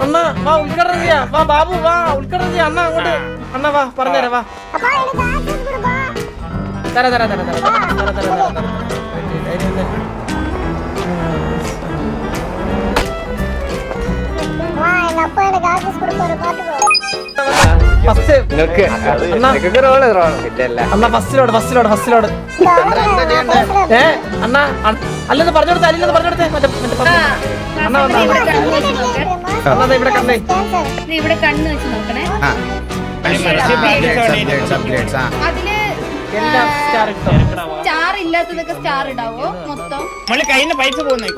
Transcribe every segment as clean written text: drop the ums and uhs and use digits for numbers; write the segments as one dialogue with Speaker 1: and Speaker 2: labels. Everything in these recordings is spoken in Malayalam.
Speaker 1: അണ്ണ വാ ഉദ്ഘാടനം ചെയ്യാ വാ ബാബു വാ ഉദ്ഘാടനം ചെയ്യാ അണ്ണ അങ്ങോട്ട് അണ്ണ വാ പറഞ്ഞുതരാ വാ തരാ തരാ തരാ തരാ തരാ തരാ തരാ ഫസ്റ്റിലോട് അണ്ണ അല്ലെന്ന് പറഞ്ഞെടുത്തേ അല്ലെന്ന് പറഞ്ഞെടുത്തേ മറ്റേ അണ്ണ അണ്ണ ഇവിടെ കണ്ണേ
Speaker 2: ഇവിടെ കണ്ണ് വെച്ച് നോക്കണേ. സ്റ്റാർ ഇല്ലാത്തതൊക്കെ സ്റ്റാർ ഇടാവോ മൊത്തം?
Speaker 3: പൈസ പോകുന്നേ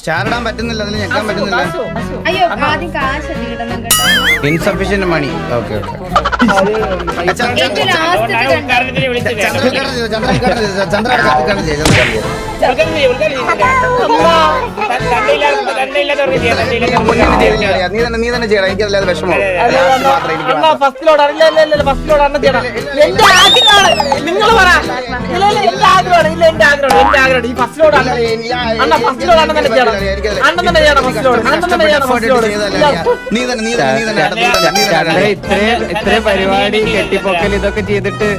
Speaker 4: സ്റ്റാർ ഇടാൻ പറ്റുന്നില്ല, അതിൽ ഞെക്കാൻ പറ്റുന്നില്ല.
Speaker 2: അയ്യോ ആദ്യം കാശ് ഇടണം കേട്ടോ.
Speaker 4: Insufficient money. Okay okay. നീ തന്നെ ചെയ്യണം, എനിക്കല്ലാതെ വിഷമം.
Speaker 1: ഫസ്റ്റിലോട് നിങ്ങൾ പറ എന്റെ ആഗ്രഹമാണ് ഇല്ല എന്റെ ആഗ്രഹമാണ് ഈ ഫസ്റ്റിലോടാണ് അണ്ണ ഫസ്റ്റിലോടാണ് തന്നെ ചെയ്യണം അണ്ണൻ തന്നെ ചെയ്യണം ഫസ്റ്റിലോട് അണ്ണൻ തന്നെ ചെയ്യണം ഫസ്റ്റിലോട്
Speaker 5: ഇത്രയും പരിപാടി കെട്ടിപ്പൊക്കൽ ഇതൊക്കെ ചെയ്തിട്ട്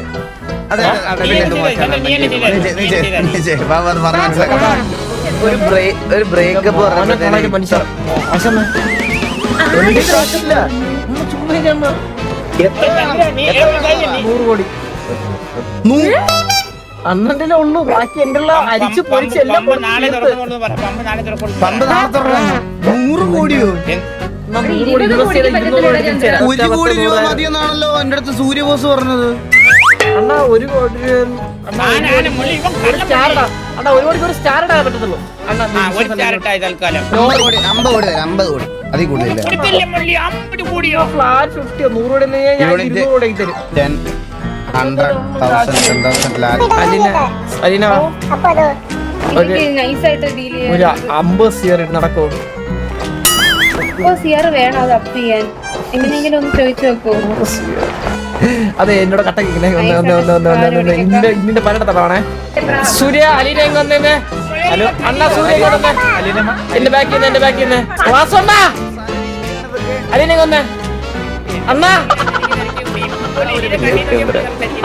Speaker 4: ഒരു ബ്രേക്കപ്പ്
Speaker 1: മനുഷ്യർ അണ്ണന്റെ ഉള്ളൂ ബാക്കി എന്റെ അരിച്ചു പൊരിച്ച് എല്ലാം
Speaker 4: 100 കോടിയോ?
Speaker 1: 100
Speaker 4: കോടി രൂപ മതിയെന്നാണല്ലോ എന്റെ അടുത്ത് സൂര്യബോസ് പറഞ്ഞത്.
Speaker 1: അണ്ണാ 1 കോടി സ്റ്റാറിടാ അണ്ണാ 1 കോടിക്ക് ഒരു സ്റ്റാർ ഇടാൻ പറ്റത്തുള്ളൂ അണ്ണാ
Speaker 4: 50 കോടി അതിൽ കൂടുതലില്ല.
Speaker 1: ഫ്ലാറ്റ് 50 100 കോടി ഞാൻ 200 കോടി തരും.
Speaker 4: 10 100,000 10,000 lakh.
Speaker 1: അലീന
Speaker 2: നൈസായിട്ട് ഡീൽ ചെയ്യാൻ
Speaker 1: ഒരു 50 സിയർ നടക്കോ?
Speaker 2: സിയർ വേണം അത് അപ്പ് ചെയ്യാൻ. എങ്ങനെയെങ്കിലും ഒന്ന് ചോദിച്ചു നോക്കൂ.
Speaker 1: അതെ എന്നോട് കട്ടക്കില്ലേ ഇന്നിന്റെ പലയിടത്താണേ. സൂര്യ അലീന എങ്ങ വന്നേ? ഹലോ അണ്ണാ സൂര്യ എങ്ങ വന്നേ? എന്റെ ബാക്കിൽ നിന്ന് ക്ലാസ് ഉണ്ടാ അലീന എങ്ങ വന്നേ? അണ്ണാ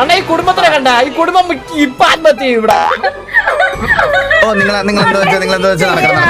Speaker 1: അണ്ണാ ഈ കുടുംബത്തിനെ കണ്ട ഈ കുടുംബം ഇപ്പൊ ആത്മഹത്യ ചെയ്യും ഇവിടെ.
Speaker 4: ഓ നിങ്ങൾ എന്താ വെച്ചാൽ നടക്കണം.